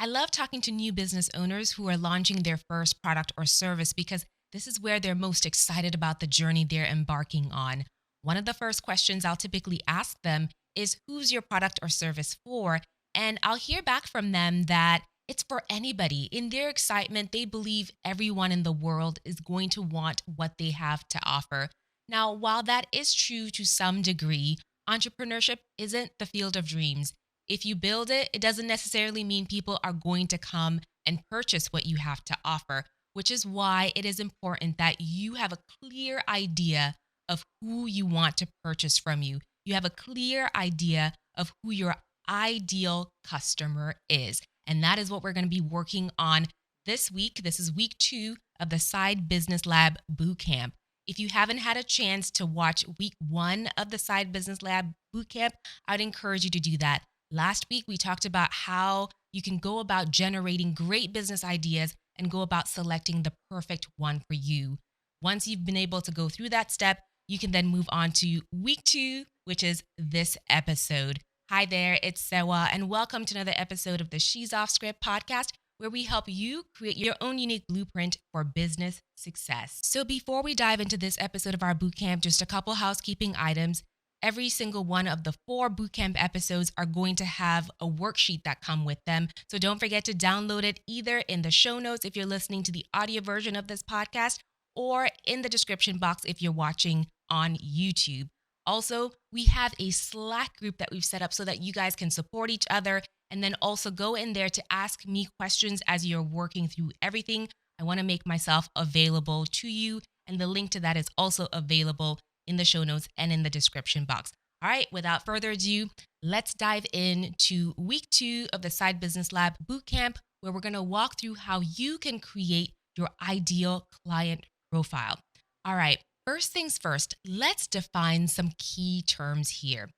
I love talking to new business owners who are launching their first product or service because this is where they're most excited about the journey they're embarking on. One of the first questions I'll typically ask them is, who's your product or service for? And I'll hear back from them that it's for anybody. In their excitement, they believe everyone in the world is going to want what they have to offer. Now, while that is true to some degree, entrepreneurship isn't the field of dreams. If you build it, it doesn't necessarily mean people are going to come and purchase what you have to offer, which is why it is important that you have a clear idea of who you want to purchase from you. You have a clear idea of who your ideal customer is. And that is what we're going to be working on this week. This is week 2 of the Side Business Lab Bootcamp. If you haven't had a chance to watch week 1 of the Side Business Lab Bootcamp, I'd encourage you to do that. Last week, we talked about how you can go about generating great business ideas and go about selecting the perfect one for you. Once you've been able to go through that step, you can then move on to week 2, which is this episode. Hi there, it's Sewa, and welcome to another episode of the She's Off Script podcast, where we help you create your own unique blueprint for business success. So before we dive into this episode of our bootcamp, just a couple housekeeping items. Every single one of the 4 bootcamp episodes are going to have a worksheet that come with them. So don't forget to download it either in the show notes if you're listening to the audio version of this podcast, or in the description box if you're watching on YouTube. Also, we have a Slack group that we've set up so that you guys can support each other, and then also go in there to ask me questions as you're working through everything. I want to make myself available to you, and the link to that is also available in the show notes and in the description box. All right, without further ado, let's dive into week 2 of the Side Business Lab Bootcamp, where we're going to walk through how you can create your ideal client profile. All right, first things first, let's define some key terms here.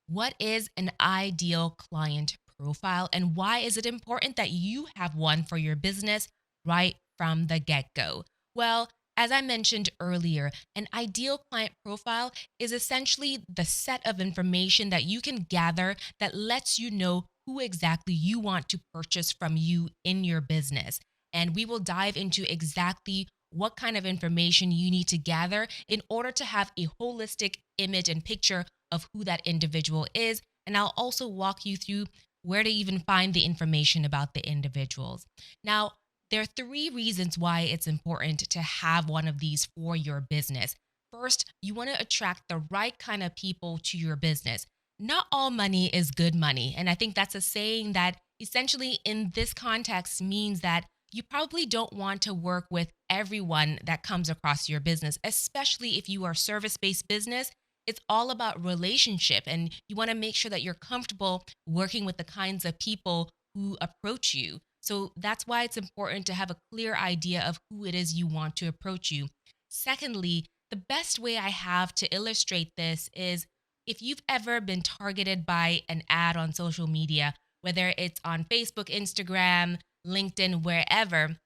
What is an ideal client profile, and why is it important that you have one for your business right from the get-go? Well, as I mentioned earlier, an ideal client profile is essentially the set of information that you can gather that lets you know who exactly you want to purchase from you in your business. And we will dive into exactly what kind of information you need to gather in order to have a holistic image and picture of who that individual is. And I'll also walk you through where to even find the information about the individuals. Now, there are 3 reasons why it's important to have one of these for your business. First, you want to attract the right kind of people to your business. Not all money is good money. And I think that's a saying that essentially in this context means that you probably don't want to work with everyone that comes across your business, especially if you are service-based business. It's all about relationship, and you want to make sure that you're comfortable working with the kinds of people who approach you. So that's why it's important to have a clear idea of who it is you want to approach you. Secondly, the best way I have to illustrate this is if you've ever been targeted by an ad on social media, whether it's on Facebook, Instagram, LinkedIn, wherever,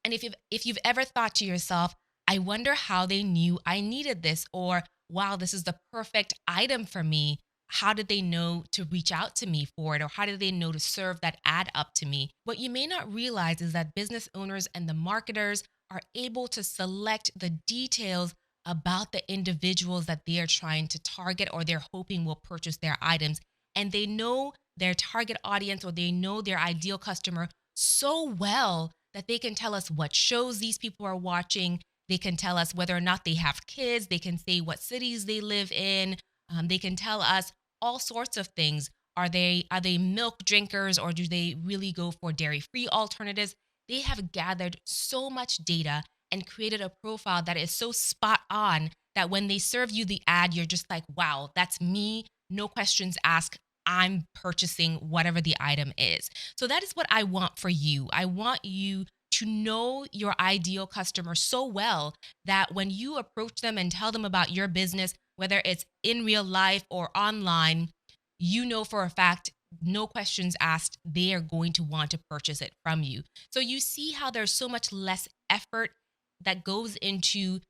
and if you've ever thought to yourself, I wonder how they knew I needed this, or wow, this is the perfect item for me. How did they know to reach out to me for it? Or how did they know to serve that ad up to me? What you may not realize is that business owners and the marketers are able to select the details about the individuals that they are trying to target or they're hoping will purchase their items. And they know their target audience or they know their ideal customer so well that they can tell us what shows these people are watching. They can tell us whether or not they have kids. They can say what cities they live in. They can tell us all sorts of things. Are they milk drinkers, or do they really go for dairy-free alternatives? They have gathered so much data and created a profile that is so spot on that when they serve you the ad, you're just like, wow, that's me. No questions asked. I'm purchasing whatever the item is. So that is what I want for you. I want you to know your ideal customer so well that when you approach them and tell them about your business, whether it's in real life or online, you know for a fact, no questions asked, they are going to want to purchase it from you. So you see how there's so much less effort that goes into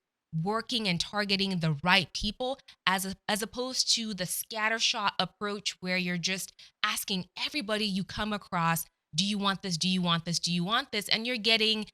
working and targeting the right people as opposed to the scattershot approach where you're just asking everybody you come across do you want this? Do you want this? Do you want this? And you're getting,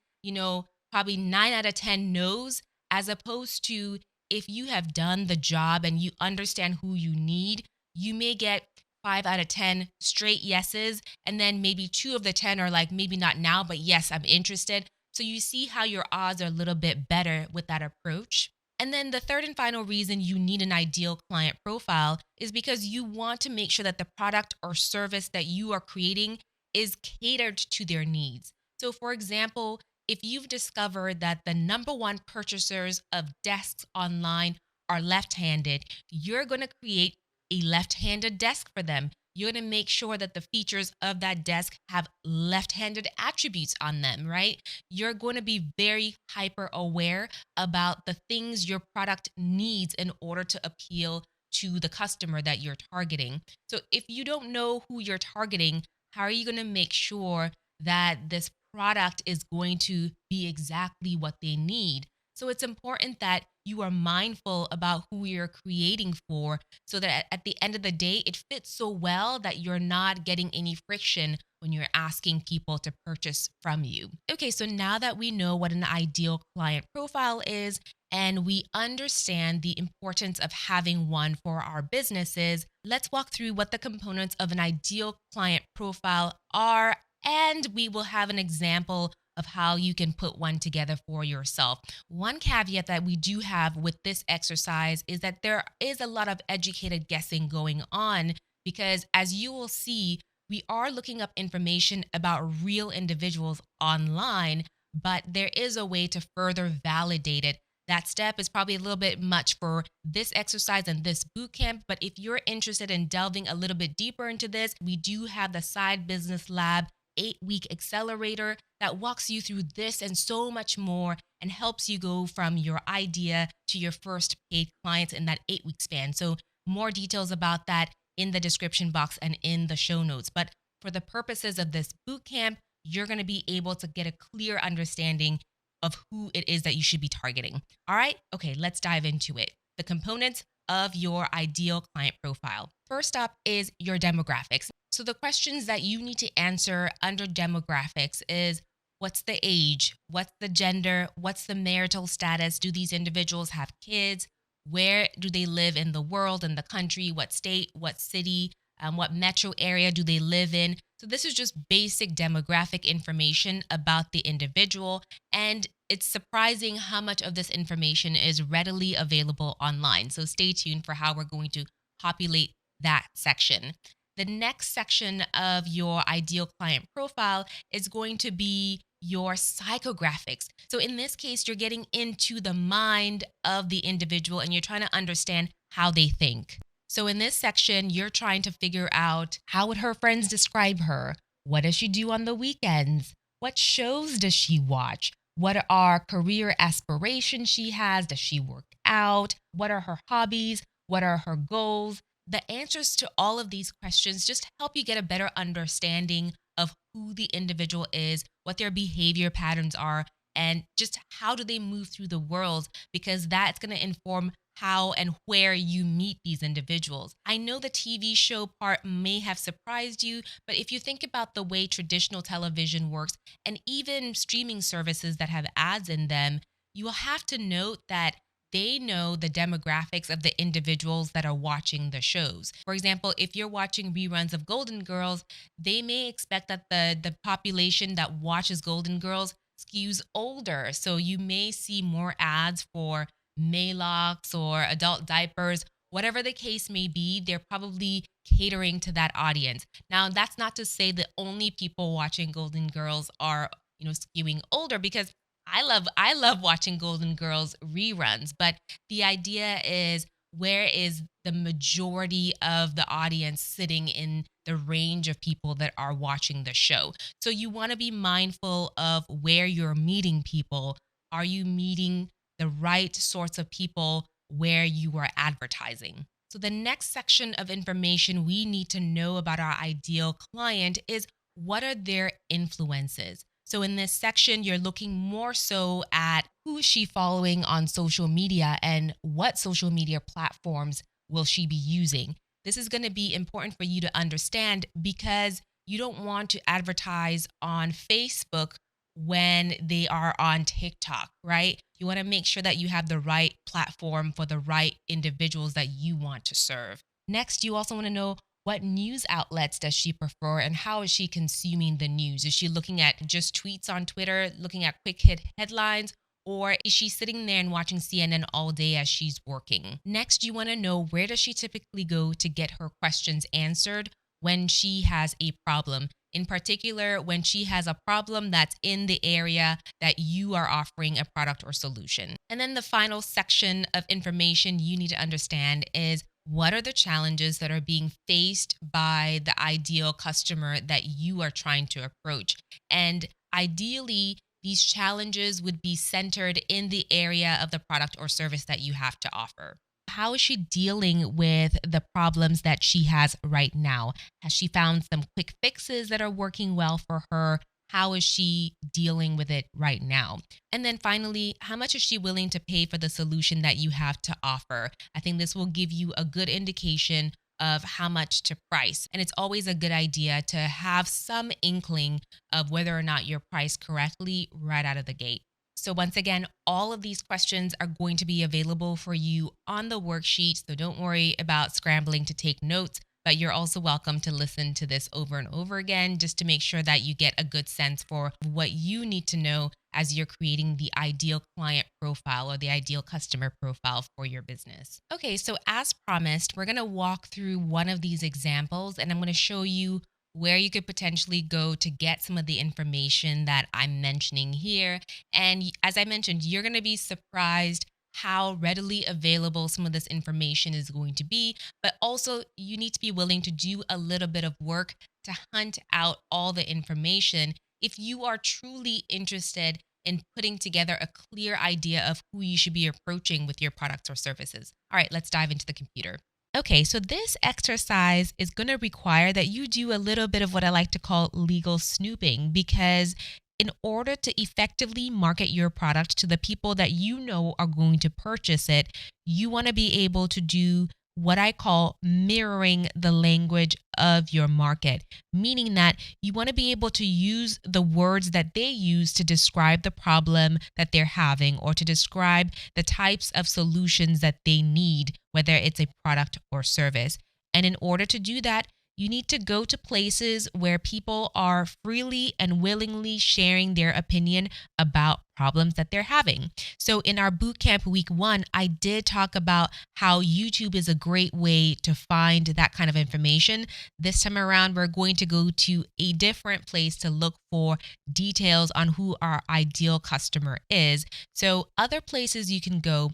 probably 9 out of 10 no's, as opposed to if you have done the job and you understand who you need, you may get 5 out of 10 straight yeses. And then maybe 2 of the 10 are like, maybe not now, but yes, I'm interested. So you see how your odds are a little bit better with that approach. And then the third and final reason you need an ideal client profile is because you want to make sure that the product or service that you are creating is catered to their needs. So, for example, if you've discovered that the number one purchasers of desks online are left handed, you're going to create a left handed desk for them. You're going to make sure that the features of that desk have left handed attributes on them, right? You're going to be very hyper aware about the things your product needs in order to appeal to the customer that you're targeting. So if you don't know who you're targeting, how are you going to make sure that this product is going to be exactly what they need? So it's important that you are mindful about who you're creating for, so that at the end of the day, it fits so well that you're not getting any friction when you're asking people to purchase from you. Okay, so now that we know what an ideal client profile is and we understand the importance of having one for our businesses, let's walk through what the components of an ideal client profile are, and we will have an example of how you can put one together for yourself. One caveat that we do have with this exercise is that there is a lot of educated guessing going on, because as you will see, we are looking up information about real individuals online, but there is a way to further validate it. That step is probably a little bit much for this exercise and this boot camp, but if you're interested in delving a little bit deeper into this, we do have the Side Business Lab 8-week accelerator that walks you through this and so much more and helps you go from your idea to your first paid clients in that 8-week span. So more details about that in the description box and in the show notes. But for the purposes of this boot camp, you're going to be able to get a clear understanding of who it is that you should be targeting. All right. Okay, let's dive into it. The components of your ideal client profile. First up is your demographics. So the questions that you need to answer under demographics is: what's the age? What's the gender? What's the marital status? Do these individuals have kids? Where do they live in the world, in the country? What state? What city? What metro area do they live in? So this is just basic demographic information about the individual. And it's surprising how much of this information is readily available online. So stay tuned for how we're going to populate that section. The next section of your ideal client profile is going to be your psychographics. So in this case, you're getting into the mind of the individual and you're trying to understand how they think. So in this section, you're trying to figure out, how would her friends describe her? What does she do on the weekends? What shows does she watch? What are career aspirations she has? Does she work out? What are her hobbies? What are her goals? The answers to all of these questions just help you get a better understanding of who the individual is, what their behavior patterns are, and just how do they move through the world, because that's going to inform how and where you meet these individuals. I know the TV show part may have surprised you, but if you think about the way traditional television works and even streaming services that have ads in them, you will have to note that they know the demographics of the individuals that are watching the shows. For example, if you're watching reruns of Golden Girls, they may expect that the population that watches Golden Girls skews older. So you may see more ads for Maalox or adult diapers, whatever the case may be. They're probably catering to that audience. Now, that's not to say that only people watching Golden Girls are, skewing older, because I love watching Golden Girls reruns, but the idea is, where is the majority of the audience sitting in the range of people that are watching the show? So you want to be mindful of where you're meeting people. Are you meeting the right sorts of people where you are advertising? So the next section of information we need to know about our ideal client is, what are their influences? So in this section, you're looking more so at who is she following on social media and what social media platforms will she be using. This is going to be important for you to understand, because you don't want to advertise on Facebook when they are on TikTok, right? You want to make sure that you have the right platform for the right individuals that you want to serve. Next, you also want to know what news outlets does she prefer and how is she consuming the news? Is she looking at just tweets on Twitter, looking at quick hit headlines, or is she sitting there and watching CNN all day as she's working? Next, you want to know where does she typically go to get her questions answered when she has a problem? In particular, when she has a problem that's in the area that you are offering a product or solution. And then the final section of information you need to understand is what are the challenges that are being faced by the ideal customer that you are trying to approach? And ideally, these challenges would be centered in the area of the product or service that you have to offer. How is she dealing with the problems that she has right now? Has she found some quick fixes that are working well for her? How is she dealing with it right now? And then finally, how much is she willing to pay for the solution that you have to offer? I think this will give you a good indication of how much to price. And it's always a good idea to have some inkling of whether or not you're priced correctly right out of the gate. So once again, all of these questions are going to be available for you on the worksheet. So don't worry about scrambling to take notes, but you're also welcome to listen to this over and over again just to make sure that you get a good sense for what you need to know as you're creating the ideal client profile or the ideal customer profile for your business. Okay, so as promised, we're going to walk through one of these examples and I'm going to show you where you could potentially go to get some of the information that I'm mentioning here. And as I mentioned, you're going to be surprised how readily available some of this information is going to be, but also you need to be willing to do a little bit of work to hunt out all the information if you are truly interested in putting together a clear idea of who you should be approaching with your products or services. All right, let's dive into the computer. Okay, so this exercise is going to require that you do a little bit of what I like to call legal snooping, because in order to effectively market your product to the people that you know are going to purchase it, you want to be able to do what I call mirroring the language of your market, meaning that you want to be able to use the words that they use to describe the problem that they're having or to describe the types of solutions that they need, whether it's a product or service. And in order to do that, you need to go to places where people are freely and willingly sharing their opinion about problems that they're having. So in our bootcamp week 1, I did talk about how YouTube is a great way to find that kind of information. This time around, we're going to go to a different place to look for details on who our ideal customer is. So other places you can go,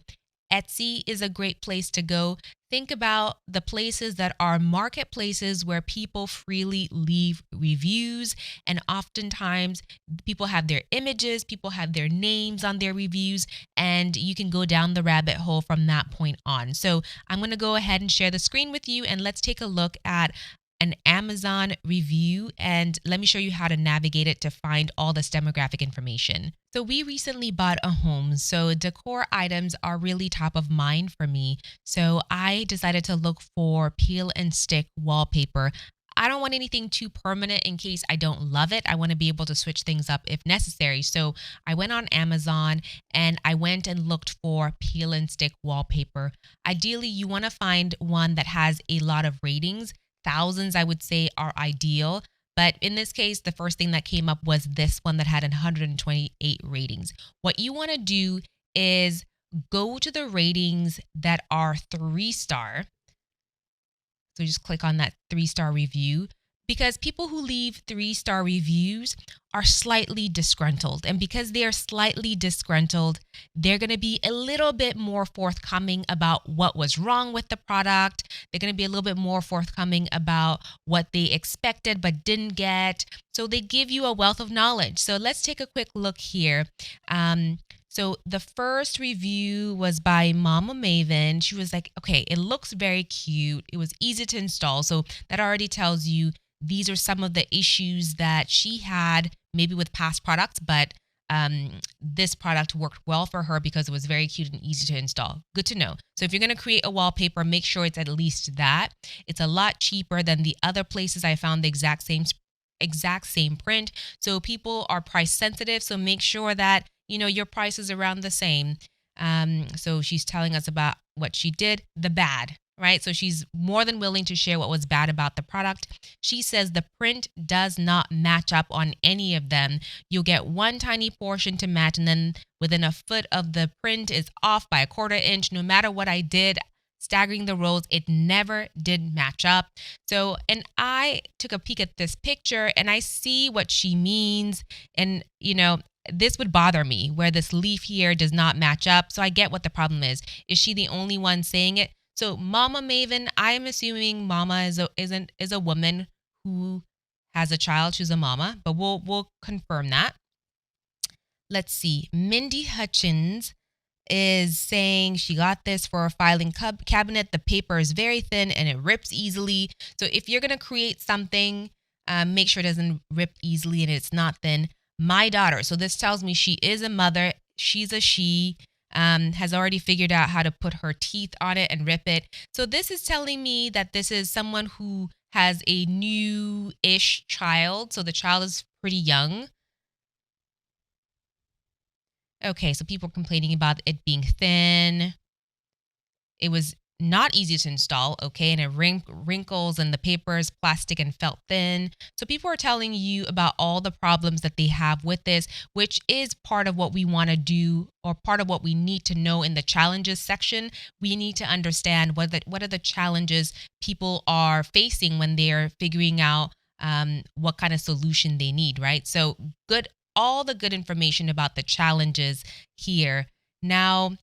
Etsy is a great place to go. Think about the places that are marketplaces where people freely leave reviews. And oftentimes people have their images, people have their names on their reviews, and you can go down the rabbit hole from that point on. So I'm going to go ahead and share the screen with you and let's take a look at an Amazon review, and let me show you how to navigate it to find all this demographic information. So we recently bought a home, so decor items are really top of mind for me. So I decided to look for peel and stick wallpaper. I don't want anything too permanent in case I don't love it. I want to be able to switch things up if necessary. So I went on Amazon and I went and looked for peel and stick wallpaper. Ideally, you want to find one that has a lot of ratings. Thousands, I would say, are ideal. But in this case, the first thing that came up was this one that had 128 ratings. What you want to do is go to the ratings that are 3-star. So just click on that 3-star review, because people who leave 3-star reviews are slightly disgruntled. And because they're slightly disgruntled, they're going to be a little bit more forthcoming about what was wrong with the product. They're going to be a little bit more forthcoming about what they expected but didn't get. So they give you a wealth of knowledge. So let's take a quick look here. So the first review was by Mama Maven. She was like, okay, it looks very cute. It was easy to install. So that already tells you these are some of the issues that she had maybe with past products, but this product worked well for her because it was very cute and easy to install. Good to know. So if you're going to create a wallpaper, make sure it's at least that. It's a lot cheaper than the other places I found the exact same exact same print. So people are price sensitive. So make sure that, your price is around the same. So she's telling us about what she did, the bad, right? So she's more than willing to share what was bad about the product. She says the print does not match up on any of them. You'll get one tiny portion to match, and then within a foot of the print is off by a quarter inch. No matter what I did, staggering the rows, it never did match up. So, and I took a peek at this picture and I see what she means. And, this would bother me where this leaf here does not match up. So I get what the problem is. Is she the only one saying it? So Mama Maven, I am assuming Mama is a woman who has a child. She's a mama, but we'll confirm that. Let's see. Mindy Hutchins is saying she got this for a filing cabinet. The paper is very thin and it rips easily. So if you're going to create something, make sure it doesn't rip easily and it's not thin. My daughter, so this tells me she is a mother. She's a she, has already figured out how to put her teeth on it and rip it. So this is telling me that this is someone who has a new-ish child. So the child is pretty young. Okay, so people complaining about it being thin. It was not easy to install, okay, and it wrinkles and the paper is plastic and felt thin. So people are telling you about all the problems that they have with this, which is part of what we want to do, or part of what we need to know in the challenges section. We need to understand what are the challenges people are facing when they're figuring out what kind of solution they need, right? So all the good information about the challenges here. Now,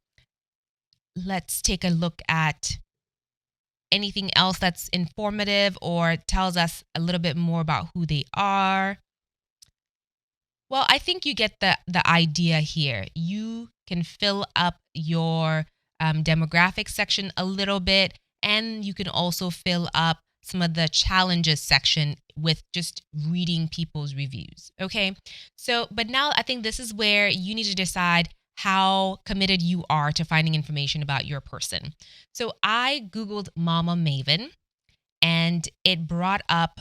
let's take a look at anything else that's informative or tells us a little bit more about who they are. Well, I think you get the idea here. You can fill up your demographic section a little bit, and you can also fill up some of the challenges section with just reading people's reviews. Okay. So, but now I think this is where you need to decide how committed you are to finding information about your person. So I Googled Mama Maven and it brought up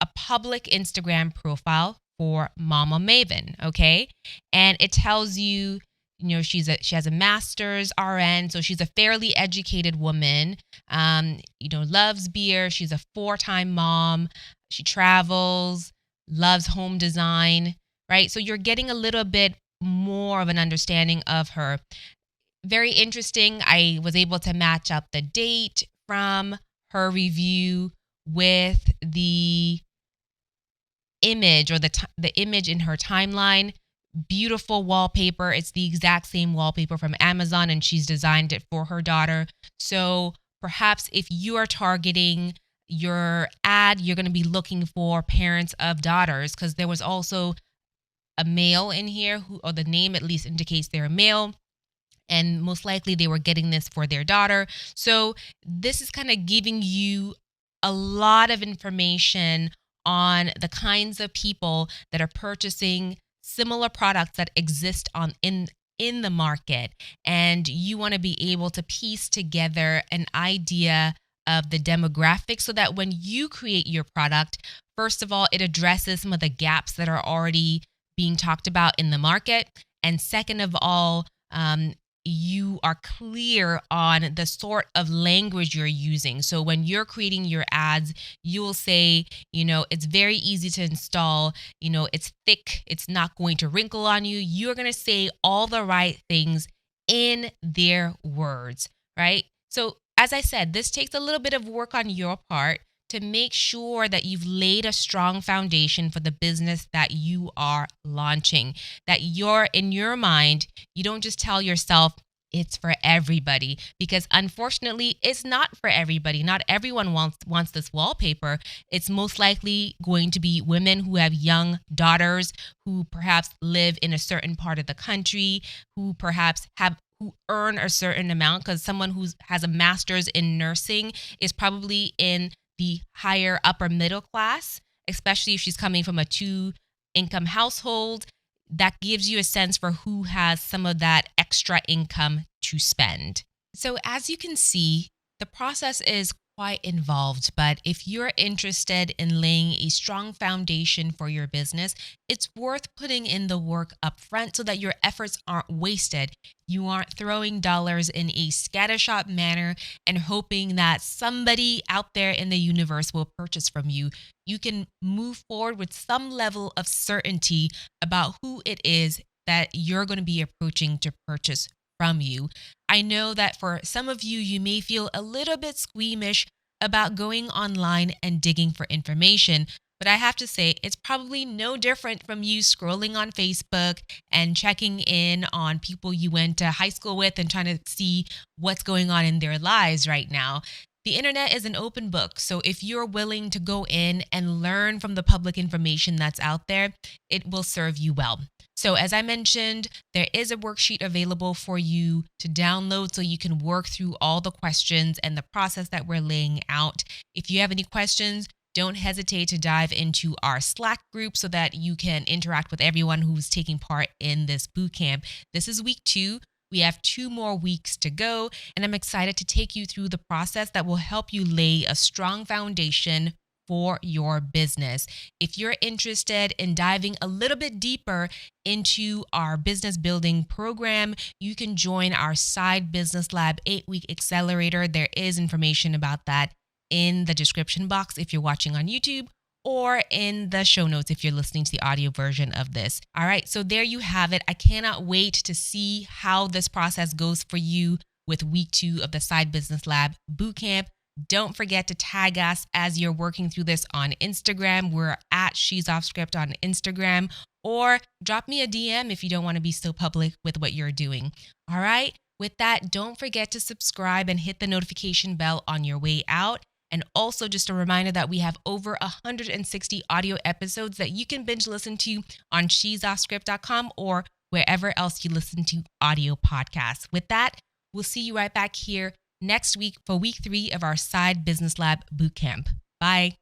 a public Instagram profile for Mama Maven. Okay. And it tells you, she has a master's RN, so she's a fairly educated woman, loves beer. She's a 4-time mom. She travels, loves home design, right? So you're getting a little bit more of an understanding of her. Very interesting. I was able to match up the date from her review with the image or the image in her timeline. Beautiful wallpaper. It's the exact same wallpaper from Amazon, and she's designed it for her daughter. So perhaps if you are targeting your ad, you're going to be looking for parents of daughters, because there was also a male in here or the name at least indicates they're a male, and most likely they were getting this for their daughter. So this is kind of giving you a lot of information on the kinds of people that are purchasing similar products that exist in the market, and you want to be able to piece together an idea of the demographics so that when you create your product, first of all, it addresses some of the gaps that are already being talked about in the market, and second of all, you are clear on the sort of language you're using. So when you're creating your ads, you'll say, it's very easy to install, it's thick, it's not going to wrinkle on you. You're going to say all the right things in their words, right? So as I said, this takes a little bit of work on your part to make sure that you've laid a strong foundation for the business that you are launching, that you're in your mind, you don't just tell yourself it's for everybody, because unfortunately it's not for everybody. Not everyone wants this wallpaper. It's most likely going to be women who have young daughters, who perhaps live in a certain part of the country, who perhaps who earn a certain amount, because someone who has a master's in nursing is probably in the higher upper middle class, especially if she's coming from a 2-income household. That gives you a sense for who has some of that extra income to spend. So as you can see, the process is quite involved, but if you're interested in laying a strong foundation for your business, it's worth putting in the work up front so that your efforts aren't wasted. You aren't throwing dollars in a scattershot manner and hoping that somebody out there in the universe will purchase from you. You can move forward with some level of certainty about who it is that you're going to be approaching to purchase from you. I know that for some of you, you may feel a little bit squeamish about going online and digging for information. But I have to say, it's probably no different from you scrolling on Facebook and checking in on people you went to high school with and trying to see what's going on in their lives right now. The internet is an open book. So if you're willing to go in and learn from the public information that's out there, it will serve you well. So as I mentioned, there is a worksheet available for you to download so you can work through all the questions and the process that we're laying out. If you have any questions, don't hesitate to dive into our Slack group so that you can interact with everyone who's taking part in this bootcamp. This is week 2. We have 2 more weeks to go, and I'm excited to take you through the process that will help you lay a strong foundation for your business. If you're interested in diving a little bit deeper into our business building program, you can join our Side Business Lab 8-week accelerator. There is information about that in the description box if you're watching on YouTube, or in the show notes if you're listening to the audio version of this. All right, so there you have it. I cannot wait to see how this process goes for you with week 2 of the Side Business Lab Bootcamp. Don't forget to tag us as you're working through this on Instagram. We're at She's Off Script on Instagram, or drop me a DM if you don't want to be so public with what you're doing. All right, with that, don't forget to subscribe and hit the notification bell on your way out. And also just a reminder that we have over 160 audio episodes that you can binge listen to on she'soffscript.com or wherever else you listen to audio podcasts. With that, we'll see you right back here next week for week 3 of our Side Business Lab Bootcamp. Bye.